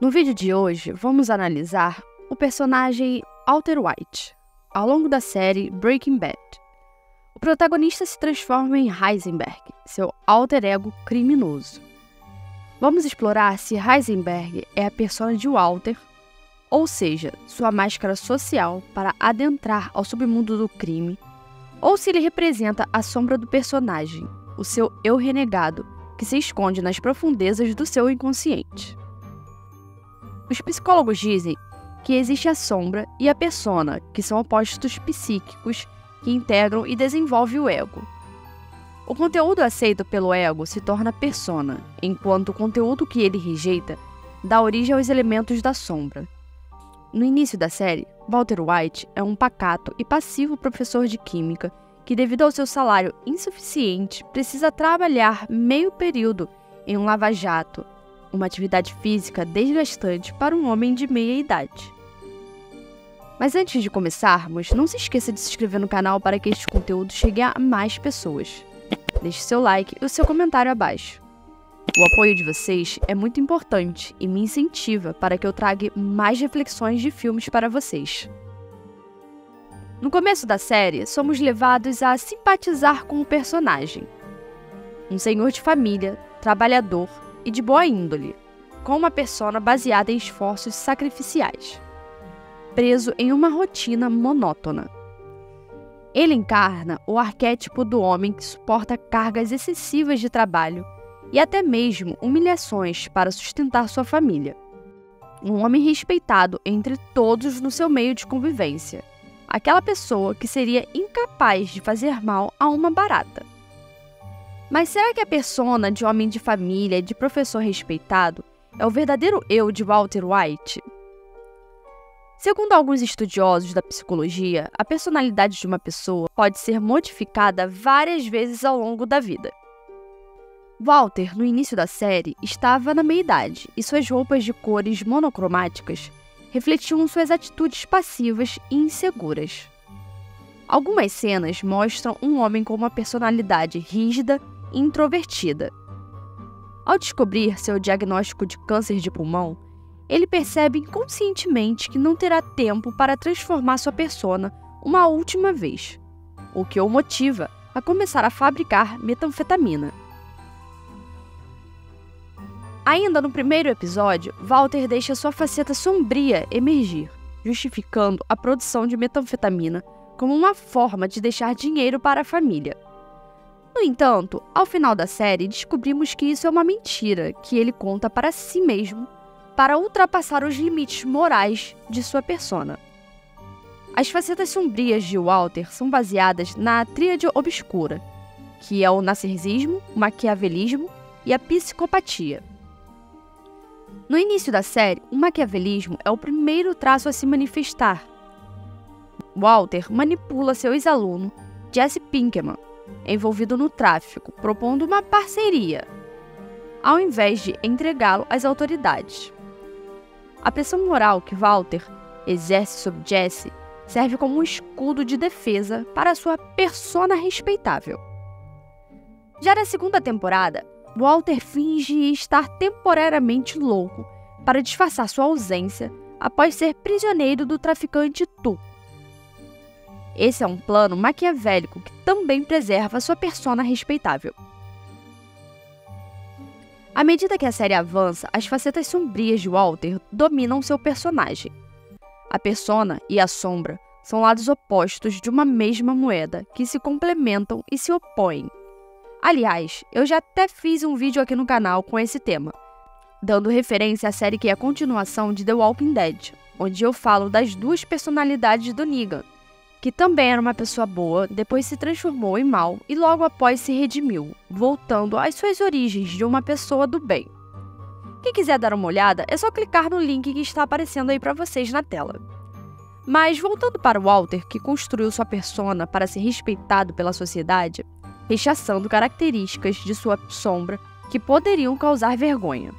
No vídeo de hoje, vamos analisar o personagem Walter White, ao longo da série Breaking Bad. O protagonista se transforma em Heisenberg, seu alter ego criminoso. Vamos explorar se Heisenberg é a persona de Walter, ou seja, sua máscara social para adentrar ao submundo do crime, ou se ele representa a sombra do personagem, o seu eu renegado, que se esconde nas profundezas do seu inconsciente. Os psicólogos dizem que existe a sombra e a persona, que são opostos psíquicos que integram e desenvolvem o ego. O conteúdo aceito pelo ego se torna persona, enquanto o conteúdo que ele rejeita dá origem aos elementos da sombra. No início da série, Walter White é um pacato e passivo professor de química que, devido ao seu salário insuficiente, precisa trabalhar meio período em um lava-jato, uma atividade física desgastante para um homem de meia idade. Mas antes de começarmos, não se esqueça de se inscrever no canal para que este conteúdo chegue a mais pessoas. Deixe seu like e o seu comentário abaixo. O apoio de vocês é muito importante e me incentiva para que eu traga mais reflexões de filmes para vocês. No começo da série, somos levados a simpatizar com o personagem. Um senhor de família, trabalhador e de boa índole, com uma persona baseada em esforços sacrificiais, preso em uma rotina monótona. Ele encarna o arquétipo do homem que suporta cargas excessivas de trabalho e até mesmo humilhações para sustentar sua família. Um homem respeitado entre todos no seu meio de convivência. Aquela pessoa que seria incapaz de fazer mal a uma barata. Mas será que a persona de homem de família e de professor respeitado é o verdadeiro eu de Walter White? Segundo alguns estudiosos da psicologia, a personalidade de uma pessoa pode ser modificada várias vezes ao longo da vida. Walter, no início da série, estava na meia-idade e suas roupas de cores monocromáticas refletiam suas atitudes passivas e inseguras. Algumas cenas mostram um homem com uma personalidade rígida e introvertida. Ao descobrir seu diagnóstico de câncer de pulmão, ele percebe inconscientemente que não terá tempo para transformar sua persona uma última vez, o que o motiva a começar a fabricar metanfetamina. Ainda no primeiro episódio, Walter deixa sua faceta sombria emergir, justificando a produção de metanfetamina como uma forma de deixar dinheiro para a família. No entanto, ao final da série, descobrimos que isso é uma mentira que ele conta para si mesmo para ultrapassar os limites morais de sua persona. As facetas sombrias de Walter são baseadas na tríade obscura, que é o narcisismo, o maquiavelismo e a psicopatia. No início da série, o maquiavelismo é o primeiro traço a se manifestar. Walter manipula seu ex-aluno, Jesse Pinkman, envolvido no tráfico, propondo uma parceria, ao invés de entregá-lo às autoridades. A pressão moral que Walter exerce sobre Jesse serve como um escudo de defesa para sua persona respeitável. Já na segunda temporada, Walter finge estar temporariamente louco para disfarçar sua ausência após ser prisioneiro do traficante Tuco. Esse é um plano maquiavélico que também preserva sua persona respeitável. À medida que a série avança, as facetas sombrias de Walter dominam seu personagem. A persona e a sombra são lados opostos de uma mesma moeda que se complementam e se opõem. Aliás, eu já até fiz um vídeo aqui no canal com esse tema, dando referência à série que é a continuação de The Walking Dead, onde eu falo das duas personalidades do Negan, que também era uma pessoa boa, depois se transformou em mal e logo após se redimiu, voltando às suas origens de uma pessoa do bem. Quem quiser dar uma olhada, é só clicar no link que está aparecendo aí para vocês na tela. Mas voltando para o Walter, que construiu sua persona para ser respeitado pela sociedade, rechaçando características de sua sombra que poderiam causar vergonha.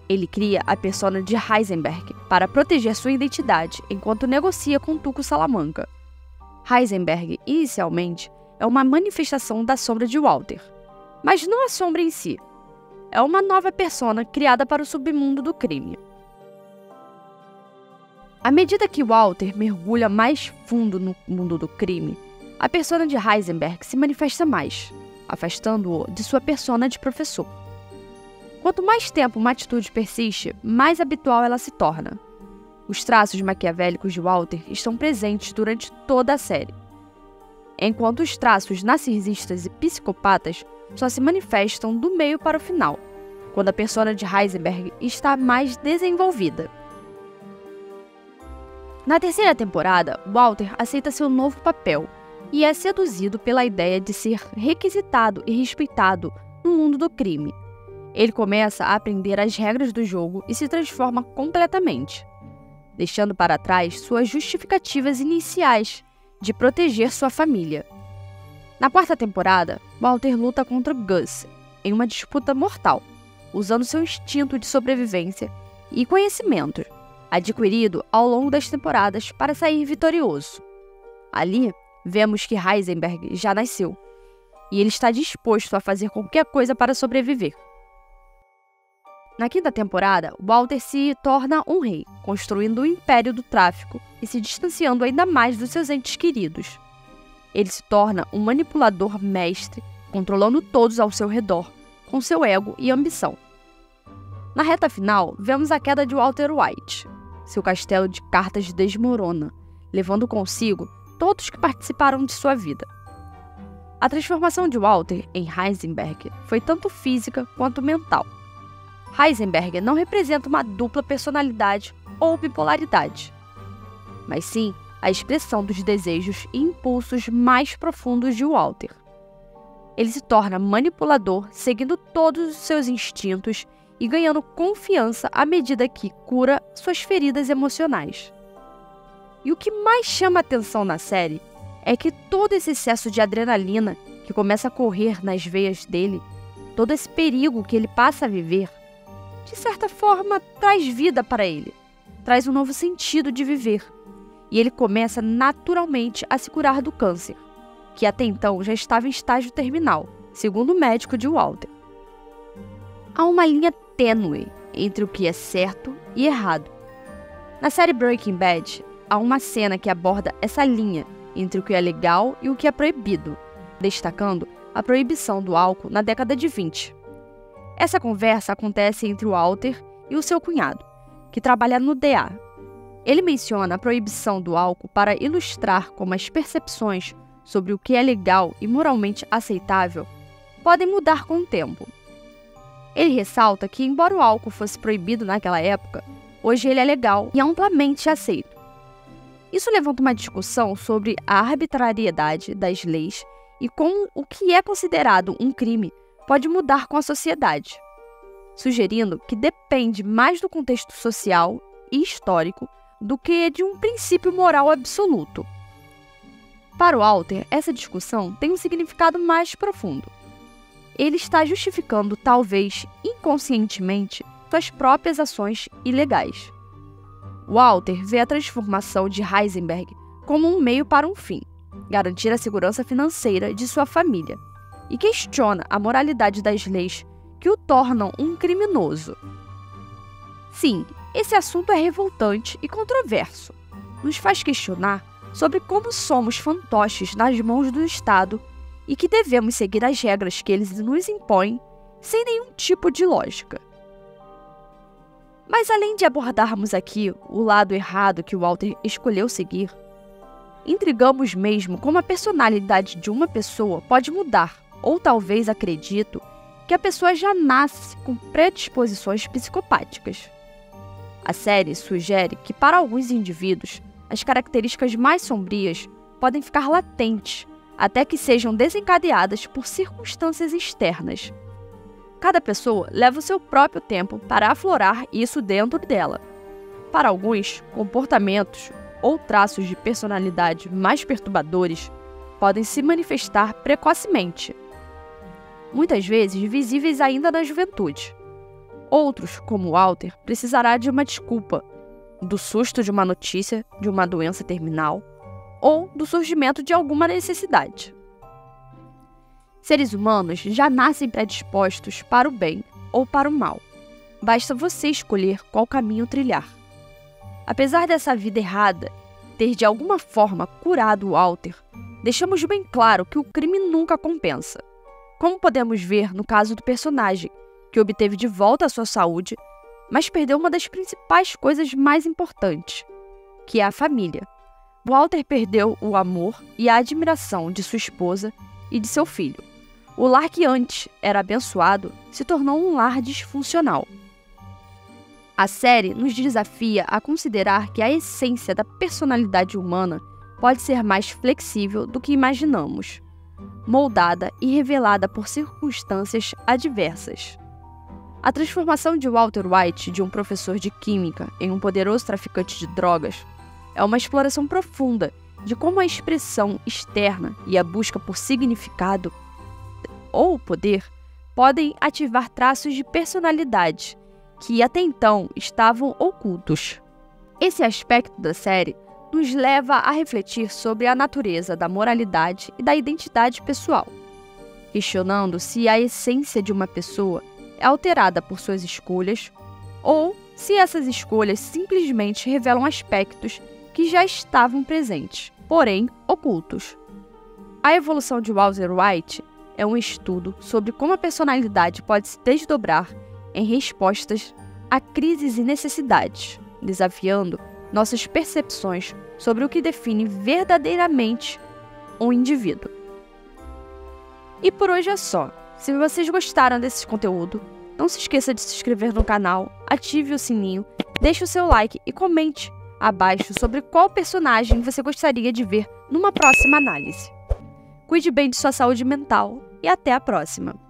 Ele cria a persona de Heisenberg para proteger sua identidade enquanto negocia com Tuco Salamanca. Heisenberg, inicialmente, é uma manifestação da sombra de Walter, mas não a sombra em si. É uma nova persona criada para o submundo do crime. À medida que Walter mergulha mais fundo no mundo do crime, a persona de Heisenberg se manifesta mais, afastando-o de sua persona de professor. Quanto mais tempo uma atitude persiste, mais habitual ela se torna. Os traços maquiavélicos de Walter estão presentes durante toda a série, enquanto os traços narcisistas e psicopatas só se manifestam do meio para o final, quando a persona de Heisenberg está mais desenvolvida. Na terceira temporada, Walter aceita seu novo papel e é seduzido pela ideia de ser requisitado e respeitado no mundo do crime. Ele começa a aprender as regras do jogo e se transforma completamente, deixando para trás suas justificativas iniciais de proteger sua família. Na quarta temporada, Walter luta contra Gus em uma disputa mortal, usando seu instinto de sobrevivência e conhecimento adquirido ao longo das temporadas para sair vitorioso. Ali, vemos que Heisenberg já nasceu, e ele está disposto a fazer qualquer coisa para sobreviver. Na quinta temporada, Walter se torna um rei, construindo o império do tráfico e se distanciando ainda mais dos seus entes queridos. Ele se torna um manipulador mestre, controlando todos ao seu redor, com seu ego e ambição. Na reta final, vemos a queda de Walter White. Seu castelo de cartas desmorona, levando consigo todos que participaram de sua vida. A transformação de Walter em Heisenberg foi tanto física quanto mental. Heisenberg não representa uma dupla personalidade ou bipolaridade, mas sim a expressão dos desejos e impulsos mais profundos de Walter. Ele se torna manipulador, seguindo todos os seus instintos e ganhando confiança à medida que cura suas feridas emocionais. E o que mais chama atenção na série é que todo esse excesso de adrenalina que começa a correr nas veias dele, todo esse perigo que ele passa a viver, de certa forma traz vida para ele, traz um novo sentido de viver. E ele começa naturalmente a se curar do câncer, que até então já estava em estágio terminal, segundo o médico de Walter. Há uma linha tênue entre o que é certo e errado. Na série Breaking Bad, há uma cena que aborda essa linha entre o que é legal e o que é proibido, destacando a proibição do álcool na década de 20. Essa conversa acontece entre o Walter e o seu cunhado, que trabalha no DA. Ele menciona a proibição do álcool para ilustrar como as percepções sobre o que é legal e moralmente aceitável podem mudar com o tempo. Ele ressalta que, embora o álcool fosse proibido naquela época, hoje ele é legal e amplamente aceito. Isso levanta uma discussão sobre a arbitrariedade das leis e como o que é considerado um crime pode mudar com a sociedade, sugerindo que depende mais do contexto social e histórico do que de um princípio moral absoluto. Para o Walter, essa discussão tem um significado mais profundo. Ele está justificando, talvez inconscientemente, suas próprias ações ilegais. Walter vê a transformação de Heisenberg como um meio para um fim, garantir a segurança financeira de sua família, e questiona a moralidade das leis que o tornam um criminoso. Sim, esse assunto é revoltante e controverso. Nos faz questionar sobre como somos fantoches nas mãos do Estado e que devemos seguir as regras que eles nos impõem sem nenhum tipo de lógica. Mas além de abordarmos aqui o lado errado que o Walter escolheu seguir, intrigamos mesmo como a personalidade de uma pessoa pode mudar, ou talvez acredito que a pessoa já nasce com predisposições psicopáticas. A série sugere que para alguns indivíduos, as características mais sombrias podem ficar latentes até que sejam desencadeadas por circunstâncias externas. Cada pessoa leva o seu próprio tempo para aflorar isso dentro dela. Para alguns, comportamentos ou traços de personalidade mais perturbadores podem se manifestar precocemente, muitas vezes visíveis ainda na juventude. Outros, como Walter, precisará de uma desculpa, do susto de uma notícia de uma doença terminal ou do surgimento de alguma necessidade. Seres humanos já nascem predispostos para o bem ou para o mal. Basta você escolher qual caminho trilhar. Apesar dessa vida errada ter de alguma forma curado o Walter, deixamos bem claro que o crime nunca compensa. Como podemos ver no caso do personagem, que obteve de volta a sua saúde, mas perdeu uma das principais coisas mais importantes, que é a família. Walter perdeu o amor e a admiração de sua esposa e de seu filho. O lar que antes era abençoado se tornou um lar disfuncional. A série nos desafia a considerar que a essência da personalidade humana pode ser mais flexível do que imaginamos, moldada e revelada por circunstâncias adversas. A transformação de Walter White de um professor de química em um poderoso traficante de drogas é uma exploração profunda de como a expressão externa e a busca por significado ou poder podem ativar traços de personalidade que até então estavam ocultos. Esse aspecto da série nos leva a refletir sobre a natureza da moralidade e da identidade pessoal, questionando se a essência de uma pessoa é alterada por suas escolhas ou se essas escolhas simplesmente revelam aspectos que já estavam presentes, porém ocultos. A evolução de Walter White é um estudo sobre como a personalidade pode se desdobrar em respostas a crises e necessidades, desafiando nossas percepções sobre o que define verdadeiramente um indivíduo. E por hoje é só. Se vocês gostaram desse conteúdo, não se esqueça de se inscrever no canal, ative o sininho, deixe o seu like e comente abaixo sobre qual personagem você gostaria de ver numa próxima análise. Cuide bem de sua saúde mental e até a próxima!